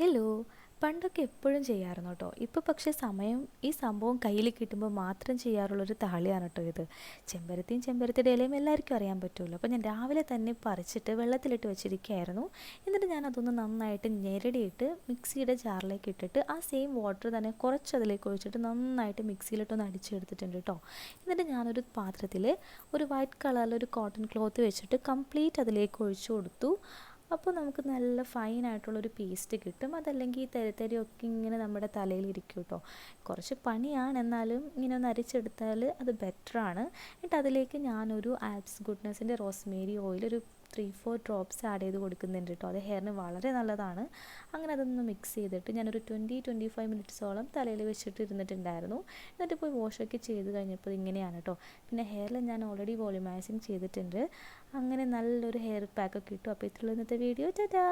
Hello. പണ്ടൊക്കെ എപ്പോഴും ചെയ്യാറുണ്ട് കേട്ടോ. ഇപ്പോൾ പക്ഷേ ഈ സംഭവം കയ്യിൽ കിട്ടുമ്പോൾ മാത്രം ചെയ്യാറുള്ളൊരു താളിയാണ് കേട്ടോ ഇത്. ചെമ്പരത്തിയും ചെമ്പരത്തിയുടെ ഇലയും എല്ലാവർക്കും അറിയാൻ പറ്റുമല്ലോ. അപ്പോൾ ഞാൻ രാവിലെ തന്നെ പറിച്ചിട്ട് വെള്ളത്തിലിട്ട് വെച്ചിരിക്കുകയായിരുന്നു. എന്നിട്ട് ഞാൻ അതൊന്ന് നന്നായിട്ട് ഞെരടിയിട്ട് മിക്സിയുടെ ജാറിലേക്ക് ഇട്ടിട്ട് ആ സെയിം വാട്ടർ തന്നെ കുറച്ച് അതിലേക്ക് ഒഴിച്ചിട്ട് നന്നായിട്ട് മിക്സിയിലിട്ടൊന്ന് അടിച്ചെടുത്തിട്ടുണ്ട് കേട്ടോ. എന്നിട്ട് ഞാനൊരു പാത്രത്തിൽ ഒരു വൈറ്റ് കളറിലൊരു കോട്ടൺ ക്ലോത്ത് വെച്ചിട്ട് കംപ്ലീറ്റ് അതിലേക്ക് ഒഴിച്ചു കൊടുത്തു. അപ്പോൾ നമുക്ക് നല്ല ഫൈനായിട്ടുള്ളൊരു പേസ്റ്റ് കിട്ടും. അതല്ലെങ്കിൽ ഈ തരിതരിയൊക്കെ ഇങ്ങനെ നമ്മുടെ തലയിൽ ഇരിക്കും കേട്ടോ. കുറച്ച് പണിയാണ്, എന്നാലും ഇങ്ങനെ ഒന്ന് അരിച്ചെടുത്താൽ അത് ബെറ്ററാണ്. എന്നിട്ട് അതിലേക്ക് ഞാനൊരു ആൽപ്സ് ഗുഡ്നസിൻ്റെ റോസ്മേരി ഓയിൽ ഒരു 3-4 ഡ്രോപ്സ് ആഡ് ചെയ്ത് കൊടുക്കുന്നുണ്ട് കേട്ടോ. അത് ഹെയറിന് വളരെ നല്ലതാണ്. അങ്ങനെ അതൊന്ന് മിക്സ് ചെയ്തിട്ട് ഞാനൊരു 20-25 മിനിറ്റ്സോളം തലയിൽ വെച്ചിട്ട് ഇരുന്നിട്ടുണ്ടായിരുന്നു. എന്നിട്ട് പോയി വാഷൊക്കെ ചെയ്ത് കഴിഞ്ഞപ്പോൾ ഇങ്ങനെയാണ് കേട്ടോ. പിന്നെ ഹെയറിൽ ഞാൻ ഓൾറെഡി വോളിമൈസിങ് ചെയ്തിട്ടുണ്ട്. അങ്ങനെ നല്ലൊരു ഹെയർ പാക്കൊക്കെ ഇട്ടു. അപ്പോൾ ഇത്രയുള്ള ഇന്നത്തെ വീഡിയോ. ടാറ്റാ.